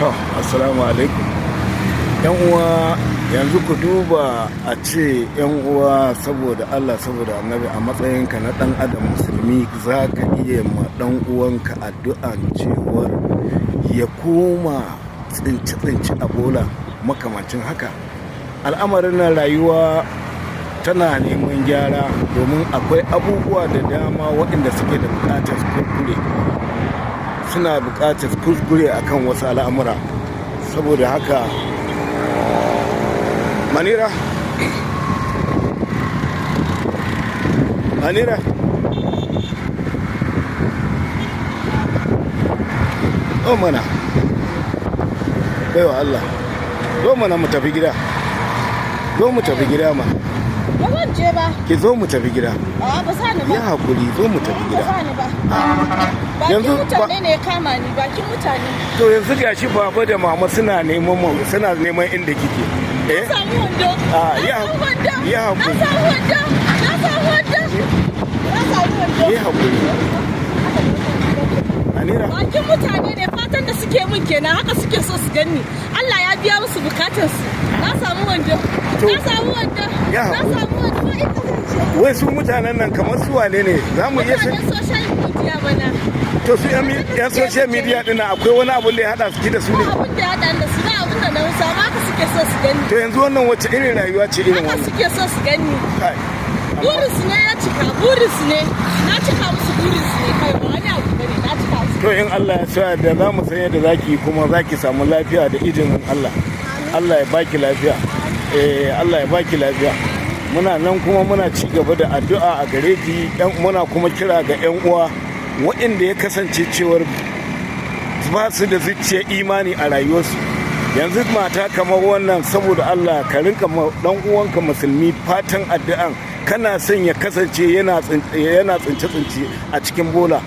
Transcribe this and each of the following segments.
To, assalamu alaikum. Yan uwa, yanzu ku duba a ce yan uwa saboda Allah saboda Annabi a matsayinka na dan adam musulmi za ka iya ma dan uwanka addu'an cewar ya koma tsinci a bola makamancin haka. Al'amarin na rayuwa tana neman gyara domin akwai abubuwa da dama waɗanda suke da buƙatar kuskure suna buƙatar kuskure akan wasu al'amura. Saboda haka Manira zo mana, baiwa Allah, zo mana mu tafi gida, ma ba zan je ba. ki zo mu tafi gida. A'a ba sani ba. Ya hakuri, zo mu tafi gida. Ba sani ba. Bakin mutane ne ya kama ni, bakin mutane. To yanzu gashi baba da mama suna neman inda kike. Na samu wando. Ya hakuri. Na samu wando. Ya hakuri. Anira. Bakin mutane ne, fatan da suke min kenan, haka suke so su ganni. Allah ya biya musu bukatarsu. Na samu wando. Ya hakuri. Wai su mutanen nan kamar su wane ne? Za mu iya san social media bana. To su yan social media din akwai wani abun da ya hada su da su ne? Abun da ya hada da su na abun da na wusa, haka suke so su ganni. To yanzu wannan wacce irin rayuwa ce irin wannan? Haka suke so su ganni. Burinsu ne ya cika, burinsu ne. Na cika musu burinsu ne kai, ba wani abu bane, na cika musu. To in Allah ya sa da za mu san yadda zaki kuma zaki samu lafiya da izinin Allah. Allah ya baki lafiya. Allah ya baki lafiya. Muna nan kuma muna ci gaba da addu'a a gare ki, muna kuma kira ga 'yan uwa waɗanda ya kasance cewar ba su da zuciyar imani a rayuwarsu. Yanzu mata kamar wannan saboda Allah ka rinka dan uwanka musulmi fatan addu'an kana son ya kasance yana tsince a cikin bola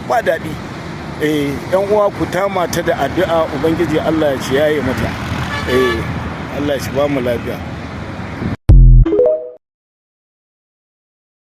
ba daɗi. 'Yan uwa ku ta mata da addu'a, ubangiji Allah ya ciyaye mata. Allah shi ba mu lafiya.